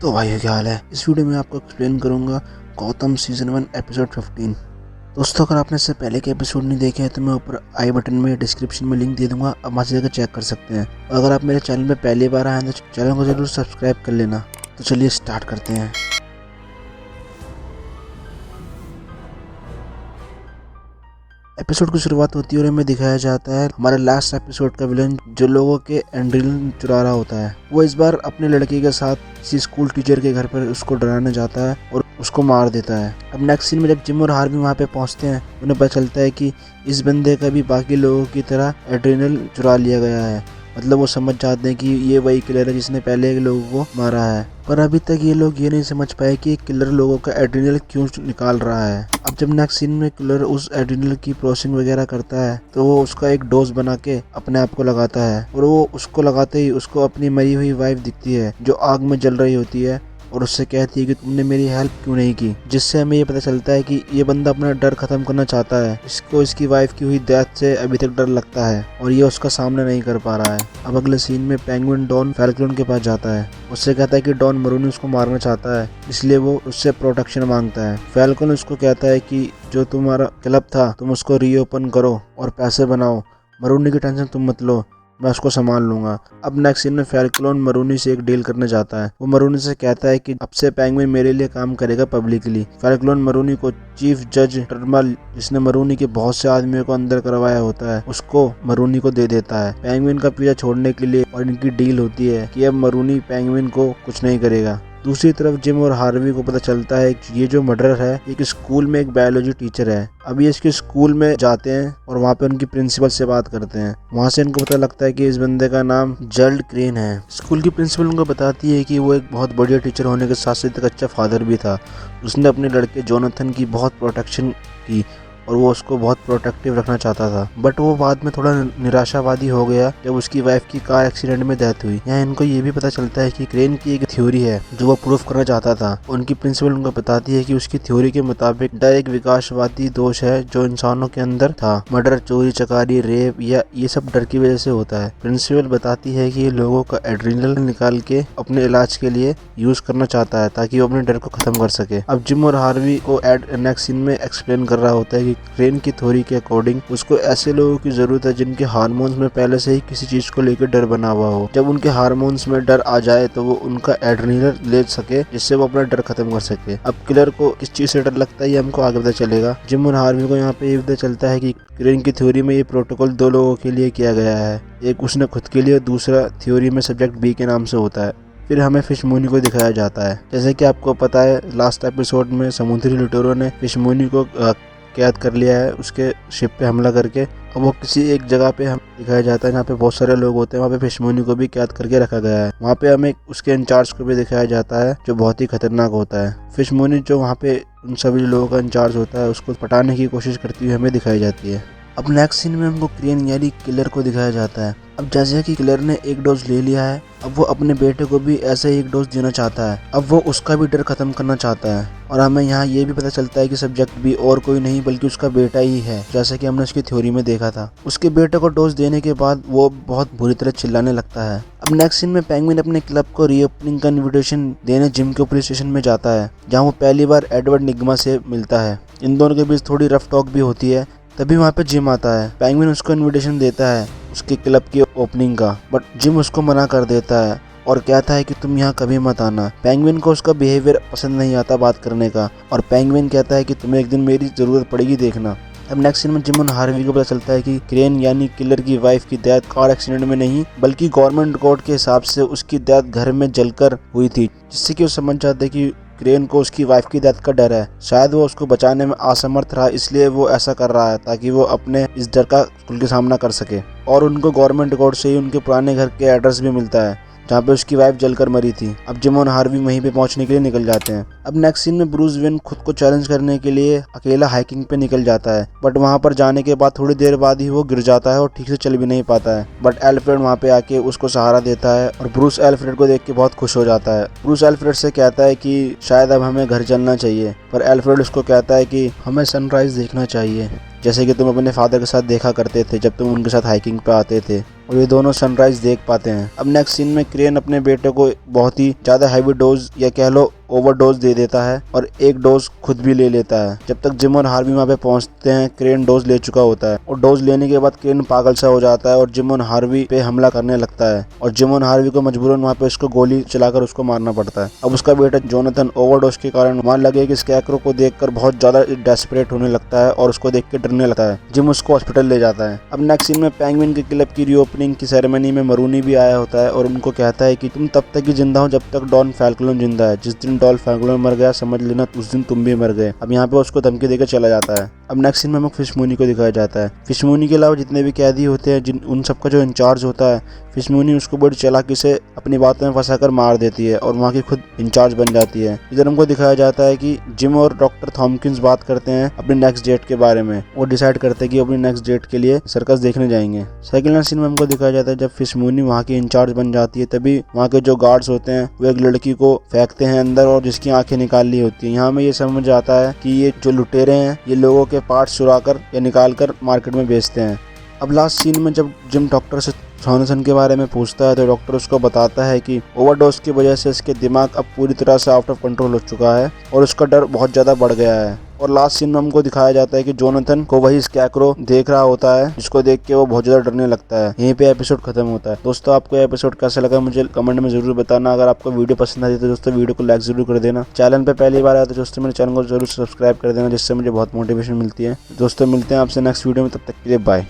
तो भाइयों क्या हाल है। इस वीडियो में आपको एक्सप्लेन करूंगा गौतम सीजन 1 एपिसोड 15। दोस्तों, अगर आपने इससे पहले के एपिसोड नहीं देखे हैं तो मैं ऊपर आई बटन में डिस्क्रिप्शन में लिंक दे दूंगा, आप वहाँ से जाकर चेक कर सकते हैं। और अगर आप मेरे चैनल में पहली बार आए हैं तो चैनल को जरूर सब्सक्राइब कर लेना। तो चलिए स्टार्ट करते हैं। एपिसोड की शुरुआत होती है और हमें दिखाया जाता है हमारे लास्ट एपिसोड का विलन जो लोगों के एड्रेनलिन चुरा रहा होता है। वो इस बार अपने लड़के के साथ किसी स्कूल टीचर के घर पर उसको डराने जाता है और उसको मार देता है। अब नेक्स्ट सीन में जब जिम और हार्वी वहाँ पे पहुँचते हैं उन्हें पता चलता है कि इस बंदे का भी बाकी लोगों की तरह एड्रेनल चुरा लिया गया है। मतलब वो समझ जाते हैं कि ये वही किलर है जिसने पहले के लोगों को मारा है। पर अभी तक ये लोग ये नहीं समझ पाए कि किलर लोगों का एड्रेनल क्यों निकाल रहा है। अब जब नेक्स्ट सीन में किलर उस एड्रेनल की प्रोसेसिंग वगैरह करता है तो वो उसका एक डोज बना के अपने आप को लगाता है और वो उसको लगाते ही उसको अपनी मरी हुई वाइफ दिखती है जो आग में जल रही होती है और उससे कहती है कि तुमने मेरी हेल्प क्यों नहीं की। जिससे हमें ये पता चलता है कि ये बंदा अपना डर खत्म करना चाहता है। इसको इसकी वाइफ की हुई डेथ से अभी तक डर लगता है और ये उसका सामना नहीं कर पा रहा है। अब अगले सीन में पेंगुइन डॉन फैल्कन के पास जाता है। उससे कहता है कि डॉन मरूनी उसको मारना चाहता है, इसलिए वो उससे प्रोटेक्शन मांगता है। फैल्कन उसको कहता है कि जो तुम्हारा क्लब था तुम उसको रीओपन करो और पैसे बनाओ, मरूनी की टेंशन तुम मत लो, मैं उसको संभाल लूंगा। अब नेक्स्ट सीन में फैल्कन मरूनी से एक डील करने जाता है। वो मरूनी से कहता है कि अब से पेंगुइन मेरे लिए काम करेगा पब्लिकली। फैल्कन मरूनी को चीफ जज टर्मल, जिसने मरूनी के बहुत से आदमियों को अंदर करवाया होता है, उसको मरूनी को दे देता है पेंगुइन का पीछा छोड़ने के लिए। और इनकी डील होती है कि अब मरूनी पेंगुइन को कुछ नहीं करेगा। दूसरी तरफ जिम और हार्वी को पता चलता है कि ये जो मर्डरर है एक स्कूल में एक बायोलॉजी टीचर है। अब ये इसके स्कूल में जाते हैं और वहाँ पे उनकी प्रिंसिपल से बात करते हैं। वहाँ से इनको पता लगता है कि इस बंदे का नाम जर्ल्ड क्रेन है। स्कूल की प्रिंसिपल उनको बताती है कि वो एक बहुत बढ़िया टीचर होने के साथ साथ एक अच्छा फादर भी था। उसने अपने लड़के जोनाथन की बहुत प्रोटेक्शन की और वो उसको बहुत प्रोटेक्टिव रखना चाहता था। बट वो बाद में थोड़ा निराशावादी हो गया जब उसकी वाइफ की कार एक्सीडेंट में डेथ हुई। यहाँ इनको ये भी पता चलता है कि क्रेन की एक थ्योरी है जो वो प्रूफ करना चाहता था। उनकी प्रिंसिपल उनको बताती है कि उसकी थ्योरी के मुताबिक डर एक विकासवादी दोष है जो इंसानों के अंदर था। मर्डर, चोरी चकारी, रेप या ये सब डर की वजह से होता है। प्रिंसिपल बताती है कि ये लोगों का एड्रेनल निकाल के अपने इलाज के लिए यूज करना चाहता है ताकि वो अपने डर को खत्म कर सके। अब जिम और हार्वी को नेक्स्ट सीन में एक्सप्लेन कर रहा होता है कि क्रेन की थ्योरी के अकॉर्डिंग उसको ऐसे लोगों की जरूरत है जिनके हार्मोन्स में पहले से ही किसी चीज को लेकर डर बना हुआ हो। जब उनके हार्मोन्स में डर आ जाए तो वो उनका एड्रेनल ले सके जिससे वो अपना डर खत्म कर सके। अब किलर को किस चीज से डर लगता है ये हमको आगे पता चलेगा। जिम और हार्वी को यहाँ पे ये पता चलता है कि क्रेन की थ्योरी में ये प्रोटोकॉल दो लोगों के लिए किया गया है, एक उसने खुद के लिए, दूसरा थ्योरी में सब्जेक्ट बी के नाम से होता है। फिर हमें फिशमूनी को दिखाया जाता है। जैसे कि आपको पता है लास्ट एपिसोड में समुद्री लुटेरों ने फिशमूनी को कैद कर लिया है उसके शिप पे हमला करके। अब वो किसी एक जगह पे हम दिखाया जाता है जहाँ पे बहुत सारे लोग होते हैं। वहाँ पे फिशमूनी को भी कैद करके रखा गया है। वहाँ पे हमें उसके इंचार्ज को भी दिखाया जाता है जो बहुत ही खतरनाक होता है। फिशमूनी जो वहाँ पे उन सभी लोगों का इंचार्ज होता है उसको पटाने की कोशिश करती हुई हमें दिखाई जाती है। अब नेक्स्ट सीन में हमको क्रेन यानी किलर को दिखाया जाता है। अब जैसे कि किलर ने एक डोज ले लिया है, अब वो अपने बेटे को भी ऐसे ही एक डोज देना चाहता है। अब वो उसका भी डर खत्म करना चाहता है और हमें यहाँ ये भी पता चलता है कि सब्जेक्ट भी और कोई नहीं बल्कि उसका बेटा ही है, जैसा कि हमने उसकी थ्योरी में देखा था। उसके बेटे को डोज देने के बाद वो बहुत बुरी तरह चिल्लाने लगता है। अब नेक्स्ट सीन में पेंगुइन अपने क्लब को रीओपनिंग का इन्विटेशन देने जिम के पुलिस स्टेशन में जाता है जहाँ वो पहली बार एडवर्ड निग्मा से मिलता है। इन दोनों के बीच थोड़ी रफ टॉक भी होती है। तभी वहाँ पे जिम आता है। पेंगुइन उसको इनविटेशन देता है उसके क्लब की ओपनिंग का, बट जिम उसको मना कर देता है और कहता है कि तुम यहाँ कभी मत आना। पेंगुइन को उसका बिहेवियर पसंद नहीं आता बात करने का और पेंगुइन कहता है कि तुम्हें एक दिन मेरी जरूरत पड़ेगी, देखना। अब नेक्स्ट सीन में जिम और हार्वी को पता चलता है कि क्रेन यानी किलर की वाइफ की डेथ कार एक्सीडेंट में नहीं बल्कि गवर्नमेंट रिकॉर्ड के हिसाब से उसकी डेथ घर में जलकर हुई थी। जिससे कि वो समझ जाते हैं कि क्रेन को उसकी वाइफ की डेथ का डर है। शायद वो उसको बचाने में असमर्थ रहा इसलिए वो ऐसा कर रहा है ताकि वो अपने इस डर का खुल के सामना कर सके। और उनको गवर्नमेंट रिकॉर्ड से ही उनके पुराने घर के एड्रेस भी मिलता है जहाँ पे उसकी वाइफ जलकर मरी थी। अब जिम और हार्वी वहीं पे पहुंचने के लिए निकल जाते हैं। अब नेक्स्ट सीन में ब्रूस वेन खुद को चैलेंज करने के लिए अकेला हाइकिंग पे निकल जाता है, बट वहाँ पर जाने के बाद थोड़ी देर बाद ही वो गिर जाता है और ठीक से चल भी नहीं पाता है। बट एल्फ्रेड वहाँ पे आके उसको सहारा देता है और ब्रूस एल्फ्रेड को देख के बहुत खुश हो जाता है। ब्रूस एल्फ्रेड से कहता है कि शायद अब हमें घर चलना चाहिए, पर एल्फ्रेड उसको कहता है कि हमें सनराइज देखना चाहिए जैसे कि तुम अपने फादर के साथ देखा करते थे जब तुम उनके साथ हाइकिंग पे आते थे। और ये दोनों सनराइज देख पाते हैं। अब नेक्स्ट सीन में क्रेन अपने बेटे को बहुत ही ज्यादा हैवी डोज या कह लो ओवरडोज दे देता है और एक डोज खुद भी ले लेता है। जब तक जिम और हार्वी वहाँ पे पहुंचते हैं क्रेन डोज ले चुका होता है और डोज लेने के बाद क्रेन पागल सा हो जाता है और जिम और हार्वी पे हमला करने लगता है और जिम और हार्वी को मजबूरन वहाँ पे उसको गोली चलाकर उसको मारना पड़ता है। अब उसका बेटा जोनाथन ओवरडोज के कारण वहाँ लगे कि स्कैरेक्रो को देखकर बहुत ज्यादा डेस्परेट होने लगता है और उसको देख के डरने लगता है। जिम उसको हॉस्पिटल ले जाता है। अब नेक्स्ट सीन में पेंगुइन के क्लब की रीओपनिंग की सेरेमनी में मरूनी भी आया होता है और उनको कहता है कि तुम तब तक ही जिंदा हो जब तक डॉन फैल्कोन जिंदा है। जिस दिन डॉन फैल्कोन मर गया समझ लेना उस दिन तुम भी मर गए। अब यहाँ पे उसको धमकी देकर चला जाता है। अब नेक्स्ट सीन में हमें फिशमूनी को दिखाया जाता है। फिशमूनी के अलावा जितने भी कैदी होते हैं उन सबका जो इंचार्ज होता है, फिशमूनी उसको बड़ी चालाकी से अपनी बातों में फंसाकर मार देती है और वहाँ की खुद इंचार्ज बन जाती है। इधर हमको दिखाया जाता है कि जिम और डॉक्टर थॉम्किंस बात करते हैं अपनी नेक्स्ट डेट के बारे में। वो डिसाइड करते हैं कि अपनी नेक्स्ट डेट के लिए सर्कस देखने जाएंगे। सेकंड सीन में हमको दिखाया जाता है जब फिशमूनी वहाँ की इंचार्ज बन जाती है तभी वहाँ के जो गार्ड्स होते हैं वो एक लड़की को फेंकते हैं अंदर और जिसकी आंखें निकाल ली होती है। यहाँ में ये समझ आता है कि ये जो लुटेरे हैं ये लोगों के पार्ट्स चुराकर या निकाल कर मार्केट में बेचते हैं। अब लास्ट सीन में जब जिम डॉक्टर से जॉनसन के बारे में पूछता है तो डॉक्टर उसको बताता है कि ओवरडोज की वजह से इसके दिमाग अब पूरी तरह से आउट ऑफ कंट्रोल हो चुका है और उसका डर बहुत ज्यादा बढ़ गया है। और लास्ट सीन में हमको दिखाया जाता है कि जोनाथन को वही स्कैरेक्रो देख रहा होता है जिसको देख के वो बहुत ज्यादा डरने लगता है। यहीं पे एपिसोड खत्म होता है। दोस्तों आपको ये एपिसोड कैसा लगा मुझे कमेंट में जरूर बताना। अगर आपको वीडियो पसंद आई तो दोस्तों वीडियो को लाइक जरूर कर देना। चैनल पे पहली बार आया तो दोस्तों मेरे चैनल को जरूर सब्सक्राइब कर देना जिससे मुझे बहुत मोटिवेशन मिलती है। दोस्तों मिलते हैं आपसे नेक्स्ट वीडियो में, तब तक के लिए बाय।